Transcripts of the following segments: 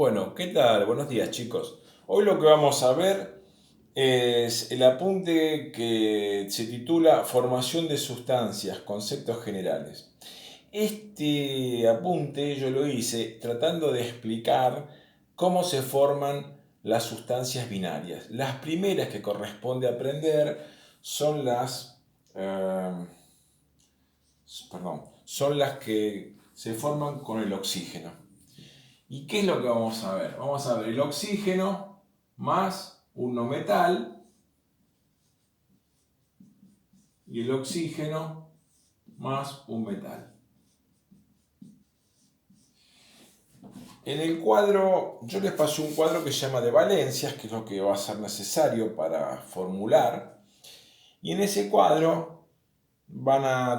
Bueno, ¿qué tal? Buenos días, chicos. Hoy lo que vamos a ver es el apunte que se titula Formación de sustancias, conceptos generales. Este apunte yo lo hice tratando de explicar cómo se forman las sustancias binarias. Las primeras que corresponde aprender son eh, son las que se forman con el oxígeno. ¿Y qué es lo que vamos a ver? Vamos a ver el oxígeno más un no metal y el oxígeno más un metal. En el cuadro, yo les pasé un cuadro que se llama de valencias, que es lo que va a ser necesario para formular. Y en ese cuadro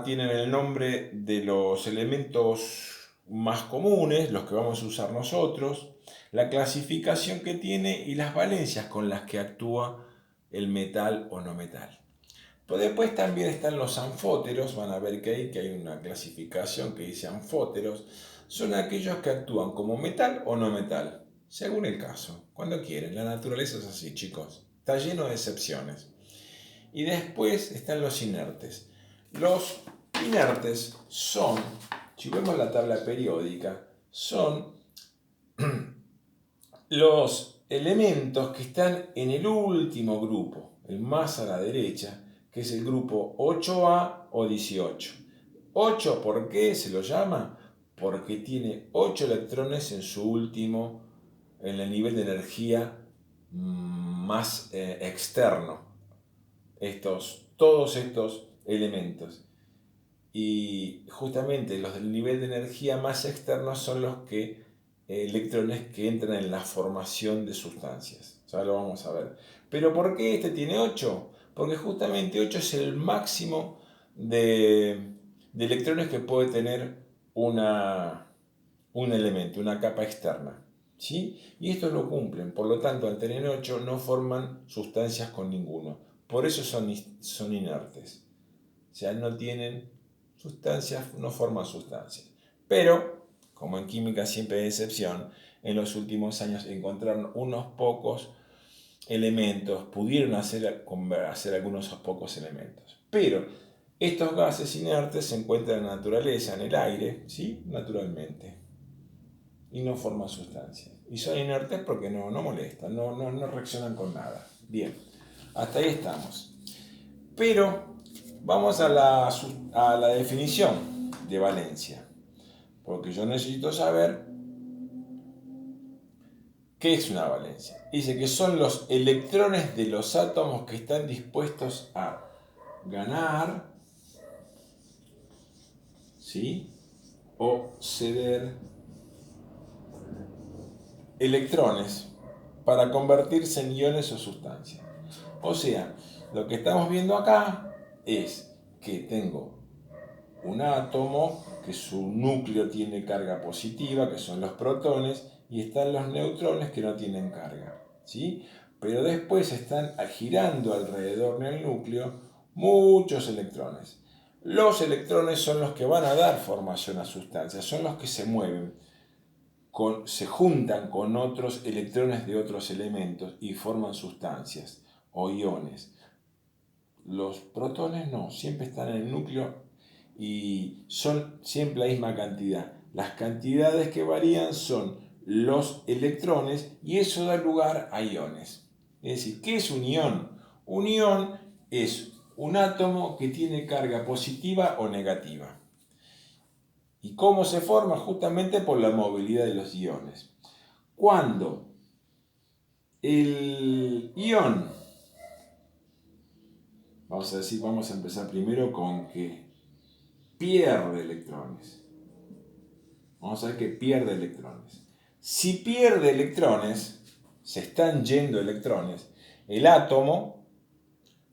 tienen el nombre de los elementos más comunes, los que vamos a usar nosotros, la clasificación que tiene y las valencias con las que actúa el metal o no metal. Pero después también están los anfóteros, van a ver que hay una clasificación que dice anfóteros, son aquellos que actúan como metal o no metal, según el caso, cuando quieren. La naturaleza es así, chicos, está lleno de excepciones. Y después están los inertes. Los inertes son, si vemos la tabla periódica, son los elementos que están en el último grupo, el más a la derecha, que es el grupo 8A o 18. 8, ¿por qué se lo llama? Porque tiene 8 electrones en su último, en el nivel de energía más externo. Todos estos elementos. Y justamente los del nivel de energía más externo son los electrones que entran en la formación de sustancias. Ya lo vamos a ver. Pero ¿por qué este tiene 8? Porque justamente 8 es el máximo de electrones que puede tener un elemento, una capa externa. ¿Sí? Y estos lo cumplen. Por lo tanto, al tener 8 no forman sustancias con ninguno. Por eso son inertes. O sea, no tienen sustancias, no forman sustancias. Pero, como en química siempre hay excepción, en los últimos años encontraron unos pocos elementos, pudieron hacer algunos pocos elementos. Pero estos gases inertes se encuentran en la naturaleza, en el aire, ¿sí? Naturalmente, y no forman sustancias. Y son inertes porque no molestan, no reaccionan con nada. Bien, hasta ahí estamos. Pero vamos a la definición de valencia, porque yo necesito saber qué es una valencia. Dice que son los electrones de los átomos que están dispuestos a ganar, ¿sí? O ceder electrones para convertirse en iones o sustancias. O sea, lo que estamos viendo acá es que tengo un átomo que su núcleo tiene carga positiva, que son los protones, y están los neutrones que no tienen carga, ¿sí? Pero después están girando alrededor del núcleo muchos electrones. Los electrones son los que van a dar formación a sustancias, son los que se mueven, se juntan con otros electrones de otros elementos y forman sustancias o iones. Los protones no, siempre están en el núcleo y son siempre la misma cantidad. Las cantidades que varían son los electrones y eso da lugar a iones. Es decir, ¿qué es un ión? Un ión es un átomo que tiene carga positiva o negativa. ¿Y cómo se forma? Justamente por la movilidad de los iones. Cuando el ión, vamos a empezar primero con que pierde electrones. Vamos a ver que pierde electrones. Si pierde electrones, se están yendo electrones, el átomo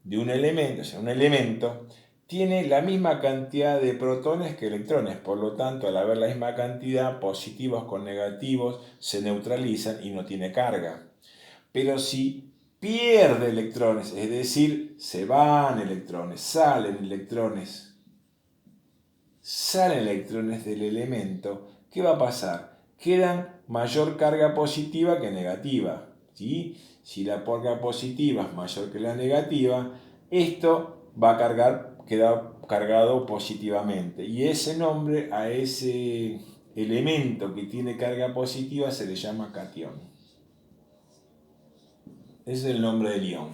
de un elemento, o sea, un elemento, tiene la misma cantidad de protones que electrones. Por lo tanto, al haber la misma cantidad, positivos con negativos se neutralizan y no tiene carga. Pero si pierde electrones, es decir, se van electrones, salen electrones del elemento, ¿qué va a pasar? Quedan mayor carga positiva que negativa, ¿sí? Si la carga positiva es mayor que la negativa, esto va a quedar cargado positivamente. Y ese nombre a ese elemento que tiene carga positiva se le llama catión. Ese es el nombre del ion.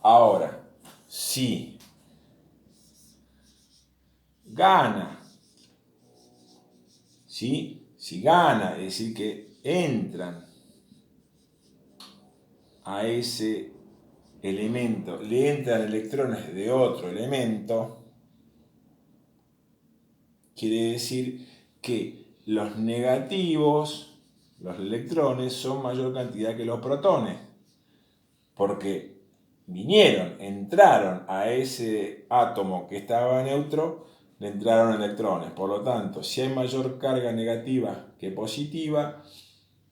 Ahora, si gana, ¿sí? Si gana, es decir, que entran a ese elemento, le entran electrones de otro elemento, quiere decir que los negativos, los electrones, son mayor cantidad que los protones, porque entraron a ese átomo que estaba neutro, le entraron electrones. Por lo tanto, si hay mayor carga negativa que positiva,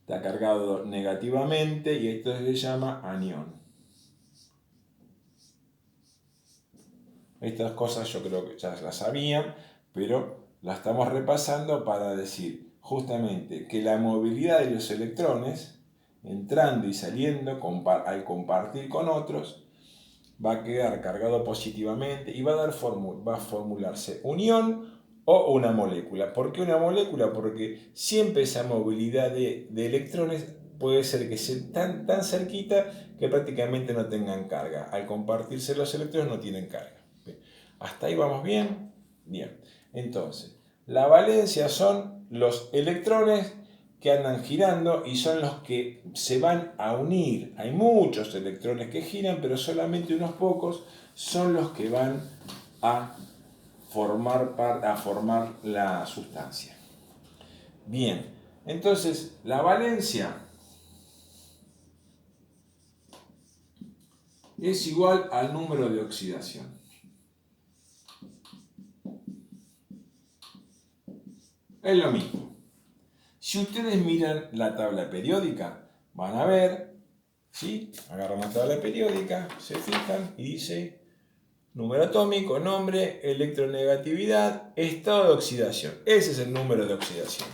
está cargado negativamente y esto se llama anión. Estas cosas yo creo que ya las sabían, pero las estamos repasando para decir justamente que la movilidad de los electrones, entrando y saliendo al compartir con otros, va a quedar cargado positivamente y va a formularse unión o una molécula. ¿Por qué una molécula? Porque siempre esa movilidad de electrones puede ser que estén tan cerquita que prácticamente no tengan carga. Al compartirse los electrones no tienen carga. ¿Hasta ahí vamos bien? Bien. Entonces, la valencia son los electrones que andan girando y son los que se van a unir. Hay muchos electrones que giran, pero solamente unos pocos son los que van a formar la sustancia. Bien, entonces la valencia es igual al número de oxidación. Es lo mismo. Si ustedes miran la tabla periódica, van a ver, ¿sí? Agarran la tabla periódica, se fijan y dice número atómico, nombre, electronegatividad, estado de oxidación. Ese es el número de oxidación.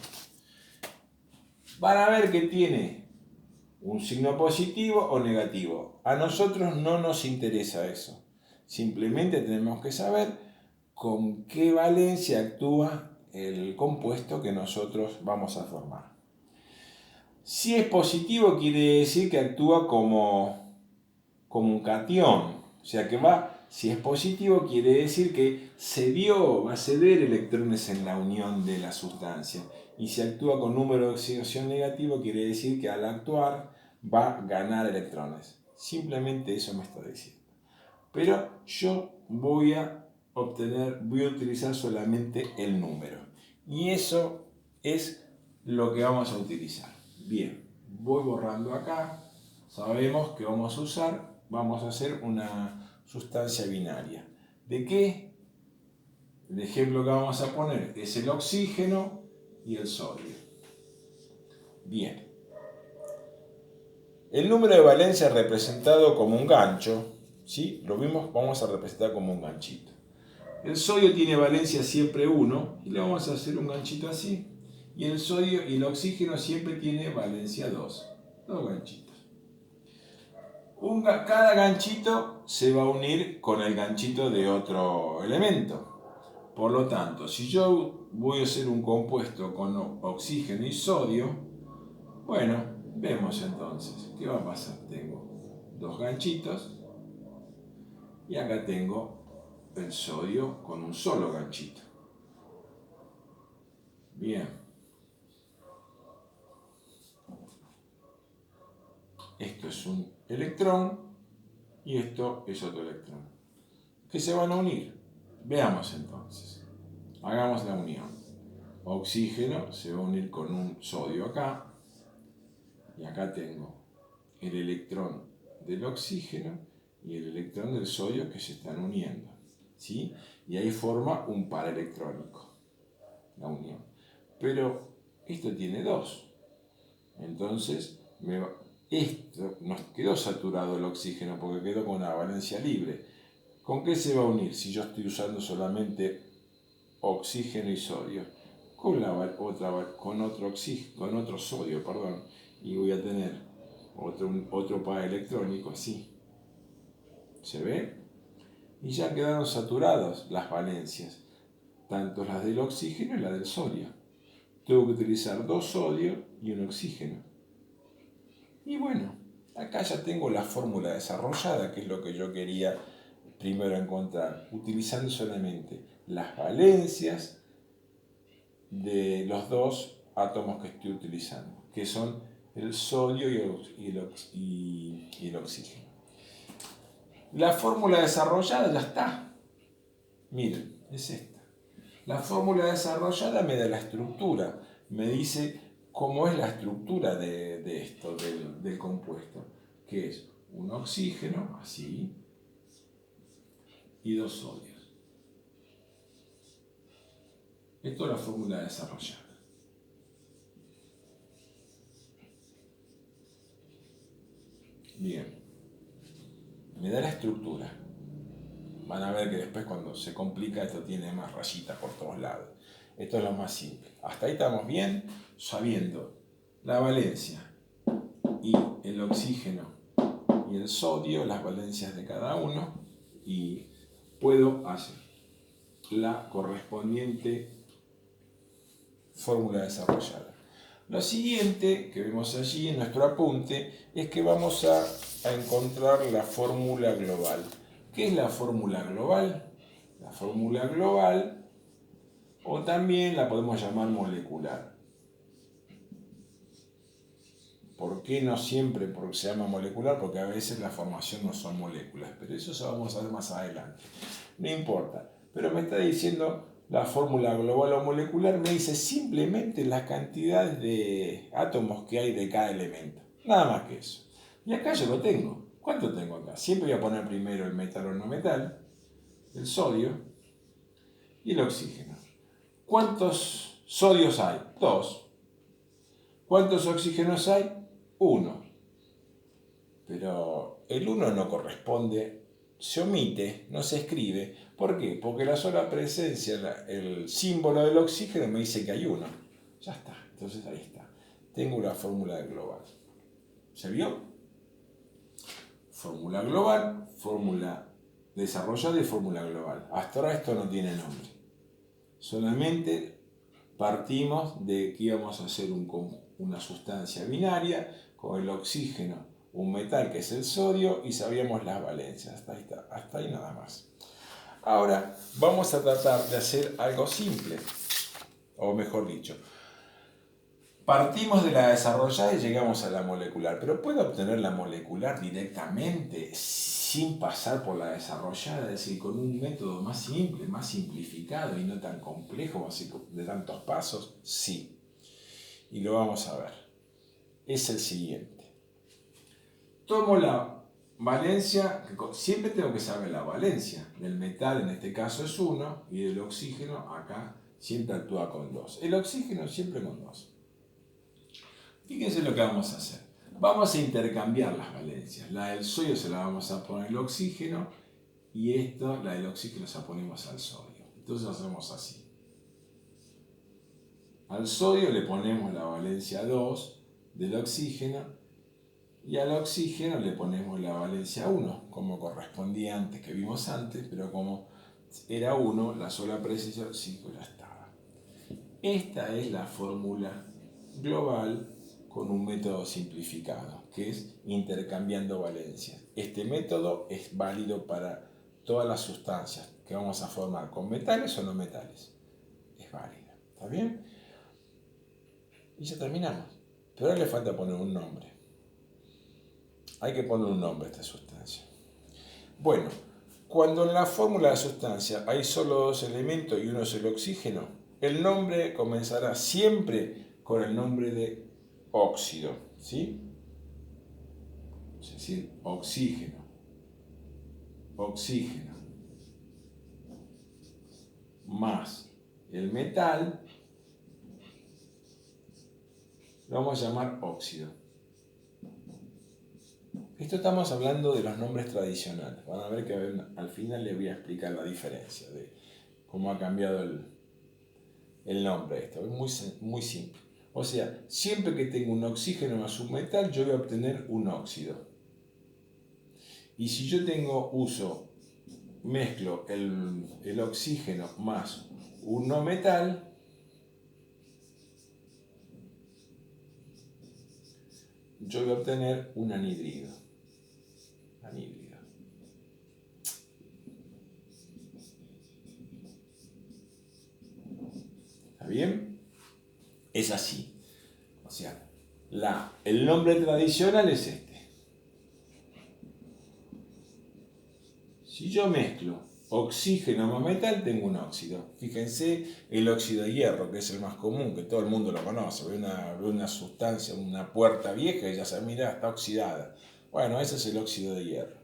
Van a ver que tiene un signo positivo o negativo. A nosotros no nos interesa eso. Simplemente tenemos que saber con qué valencia actúa el compuesto que nosotros vamos a formar. Si es positivo quiere decir que actúa como un catión, o sea que si es positivo quiere decir que va a ceder electrones en la unión de la sustancia. Y si actúa con número de oxidación negativo quiere decir que al actuar va a ganar electrones. Simplemente eso me está diciendo. Pero yo voy a utilizar solamente el número. Y eso es lo que vamos a utilizar. Bien, voy borrando acá. Sabemos que vamos a hacer una sustancia binaria. ¿De qué? El ejemplo que vamos a poner es el oxígeno y el sodio. Bien. El número de valencia representado como un gancho, ¿sí? Lo vimos, vamos a representar como un ganchito. El sodio tiene valencia siempre 1 y le vamos a hacer un ganchito así. Y el sodio y el oxígeno siempre tiene valencia 2. Dos ganchitos. Cada ganchito se va a unir con el ganchito de otro elemento. Por lo tanto, si yo voy a hacer un compuesto con oxígeno y sodio, bueno, vemos entonces. ¿Qué va a pasar? Tengo dos ganchitos y acá tengo el sodio con un solo ganchito. Bien. Esto es un electrón y esto es otro electrón. ¿Qué se van a unir? Veamos entonces. Hagamos la unión. Oxígeno se va a unir con un sodio acá. Y acá tengo el electrón del oxígeno y el electrón del sodio que se están uniendo. ¿Sí? Y ahí forma un par electrónico. La unión. Pero esto tiene dos. Entonces esto nos quedó saturado el oxígeno porque quedó con una valencia libre. ¿Con qué se va a unir si yo estoy usando solamente oxígeno y sodio? con otro sodio, perdón, y voy a tener otro par electrónico así. ¿Se ve? Y ya quedaron saturadas las valencias, tanto las del oxígeno y las del sodio. Tengo que utilizar 2 sodios y un oxígeno. Y bueno, acá ya tengo la fórmula desarrollada, que es lo que yo quería primero encontrar, utilizando solamente las valencias de los 2 átomos que estoy utilizando, que son el sodio y el oxígeno. La fórmula desarrollada ya está. Miren, es esta. La fórmula desarrollada me da la estructura, me dice cómo es la estructura de esto, del compuesto, que es un oxígeno, así, y 2 sodios. Esto es la fórmula desarrollada. Bien, me da la estructura. Van a ver que después cuando se complica esto tiene más rayitas por todos lados. Esto es lo más simple. Hasta ahí estamos bien, sabiendo la valencia y el oxígeno y el sodio, las valencias de cada uno, y puedo hacer la correspondiente fórmula desarrollada. Lo siguiente que vemos allí en nuestro apunte es que vamos a encontrar la fórmula global. ¿Qué es la fórmula global? La fórmula global, o también la podemos llamar molecular. ¿Por qué no siempre se llama molecular? Porque a veces la formación no son moléculas, pero eso ya vamos a ver más adelante. No importa, pero me está diciendo la fórmula global o molecular, me dice simplemente la cantidad de átomos que hay de cada elemento. Nada más que eso. Y acá yo lo tengo. ¿Cuánto tengo acá? Siempre voy a poner primero el metal o no metal, el sodio y el oxígeno. ¿Cuántos sodios hay? 2. ¿Cuántos oxígenos hay? 1. Pero el 1 no corresponde, se omite, no se escribe. ¿Por qué? Porque la sola presencia, el símbolo del oxígeno me dice que hay 1. Ya está, entonces ahí está. Tengo la fórmula global. ¿Se vio? Fórmula global, fórmula desarrollada y fórmula global. Hasta ahora esto no tiene nombre. Solamente partimos de que íbamos a hacer una sustancia binaria con el oxígeno, un metal que es el sodio, y sabíamos las valencias. Hasta ahí nada más. Ahora vamos a tratar de hacer algo simple, o mejor dicho, partimos de la desarrollada y llegamos a la molecular, pero ¿puedo obtener la molecular directamente sin pasar por la desarrollada? Es decir, con un método más simple, más simplificado y no tan complejo, así de tantos pasos. Sí, y lo vamos a ver. Es el siguiente. Tomo la valencia, siempre tengo que saber la valencia del metal, en este caso es 1, y del oxígeno acá siempre actúa con 2. El oxígeno siempre con 2. Fíjense lo que vamos a hacer. Vamos a intercambiar las valencias. La del sodio se la vamos a poner al oxígeno y esto, la del oxígeno, se la ponemos al sodio. Entonces hacemos así. Al sodio le ponemos la valencia 2 del oxígeno y al oxígeno le ponemos la valencia 1, como correspondía antes, que vimos antes, pero como era 1, la sola presencia del oxígeno ya estaba. Esta es la fórmula global con un método simplificado, que es intercambiando valencias. Este método es válido para todas las sustancias que vamos a formar, con metales o no metales. Es válido, ¿está bien? Y ya terminamos. Pero ahora le falta poner un nombre. Hay que poner un nombre a esta sustancia. Bueno, cuando en la fórmula de la sustancia hay solo 2 elementos y uno es el oxígeno, el nombre comenzará siempre con el nombre de óxido, ¿sí? Es decir, oxígeno, oxígeno, más el metal, lo vamos a llamar óxido. Esto estamos hablando de los nombres tradicionales. Van a ver que al final les voy a explicar la diferencia de cómo ha cambiado el nombre de esto, es muy simple. O sea, siempre que tengo un oxígeno más un metal, yo voy a obtener un óxido. Y si yo mezclo el oxígeno más un no metal, yo voy a obtener un anhidrido. ¿Está bien? Es así. O sea, el nombre tradicional es este. Si yo mezclo oxígeno más metal, tengo un óxido. Fíjense el óxido de hierro, que es el más común, que todo el mundo lo conoce. Ve una sustancia, una puerta vieja y ya se mira, está oxidada. Bueno, ese es el óxido de hierro.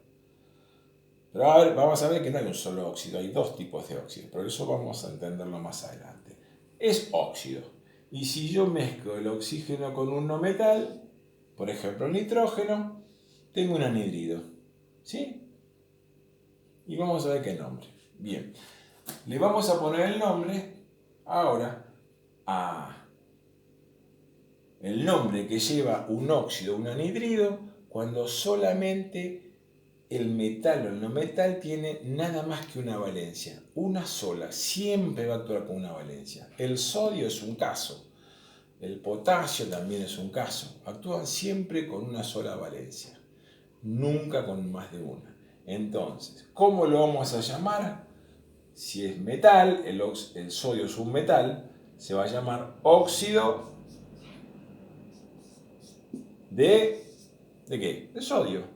Pero a ver, vamos a ver que no hay un solo óxido, hay dos tipos de óxido, pero eso vamos a entenderlo más adelante. Es óxido. Y si yo mezclo el oxígeno con un no metal, por ejemplo el nitrógeno, tengo un anhidrido. ¿Sí? Y vamos a ver qué nombre. Bien, le vamos a poner el nombre ahora a el nombre que lleva un óxido, un anhidrido, cuando solamente el metal o el no metal tiene nada más que una valencia, una sola, siempre va a actuar con una valencia. El sodio es un caso, el potasio también es un caso, actúan siempre con una sola valencia, nunca con más de una. Entonces, ¿cómo lo vamos a llamar? Si es metal, el sodio es un metal, se va a llamar óxido ¿de qué? De sodio.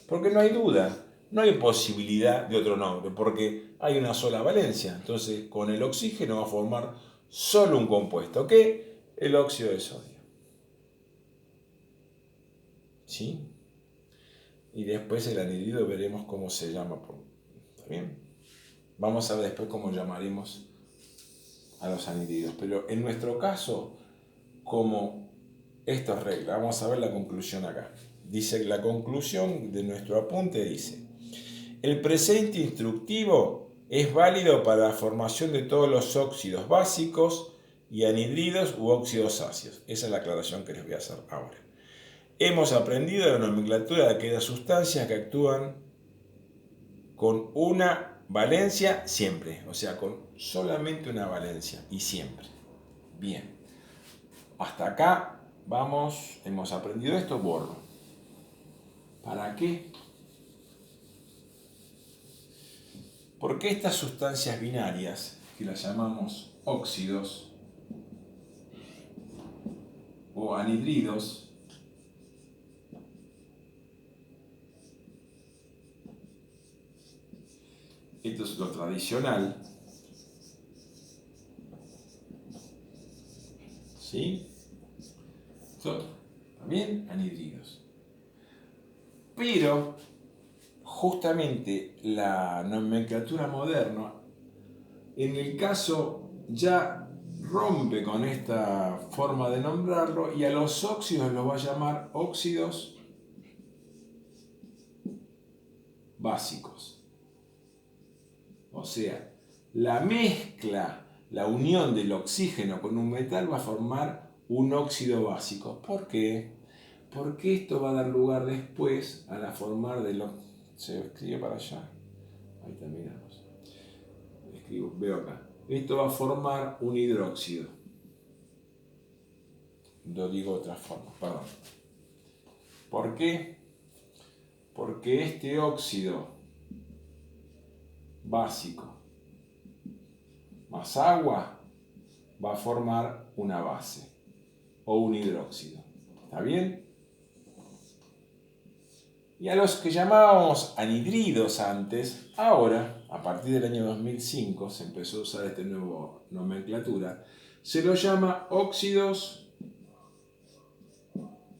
Porque no hay duda, no hay posibilidad de otro nombre, porque hay una sola valencia. Entonces, con el oxígeno va a formar solo un compuesto, que el óxido de sodio. ¿Sí? Y después el anhidrido veremos cómo se llama. ¿Está bien? Vamos a ver después cómo llamaremos a los anhidridos. Pero en nuestro caso, como esto es regla, vamos a ver la conclusión acá. Dice, la conclusión de nuestro apunte dice: el presente instructivo es válido para la formación de todos los óxidos básicos y anhidridos u óxidos ácidos. Esa es la aclaración que les voy a hacer ahora. Hemos aprendido la nomenclatura de aquellas sustancias que actúan con una valencia siempre, o sea, con solamente una valencia y siempre. Bien, hasta acá vamos, hemos aprendido esto, borro. ¿Para qué? Porque estas sustancias binarias, que las llamamos óxidos o anhidridos, esto es lo tradicional, ¿sí? Son también anhidridos. Pero justamente la nomenclatura moderna, en el caso ya rompe con esta forma de nombrarlo y a los óxidos los va a llamar óxidos básicos. O sea, la mezcla, la unión del oxígeno con un metal va a formar un óxido básico. ¿Por qué? Porque esto va a dar lugar después a la formar de los... Se escribe para allá. Ahí está, miramos. Veo acá. Esto va a formar un hidróxido. Lo digo de otra forma, perdón. ¿Por qué? Porque este óxido básico más agua va a formar una base o un hidróxido. ¿Está bien? Y a los que llamábamos anhidridos antes, ahora, a partir del año 2005, se empezó a usar esta nueva nomenclatura, se los llama óxidos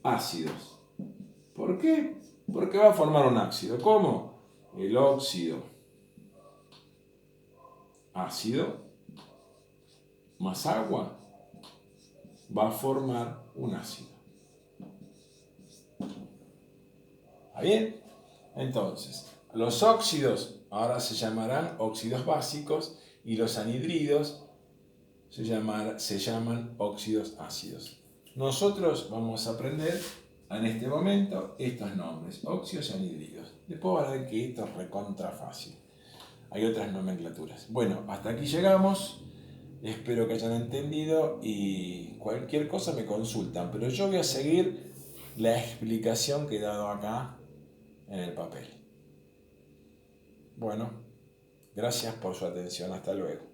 ácidos. ¿Por qué? Porque va a formar un ácido. ¿Cómo? El óxido ácido más agua va a formar un ácido. ¿Está bien? Entonces, los óxidos ahora se llamarán óxidos básicos y los anhidridos se llaman óxidos ácidos. Nosotros vamos a aprender en este momento estos nombres, óxidos y anhídridos. Después van a ver que esto es recontra fácil. Hay otras nomenclaturas. Bueno, hasta aquí llegamos. Espero que hayan entendido y cualquier cosa me consultan. Pero yo voy a seguir la explicación que he dado acá en el papel. Bueno, gracias por su atención. Hasta luego.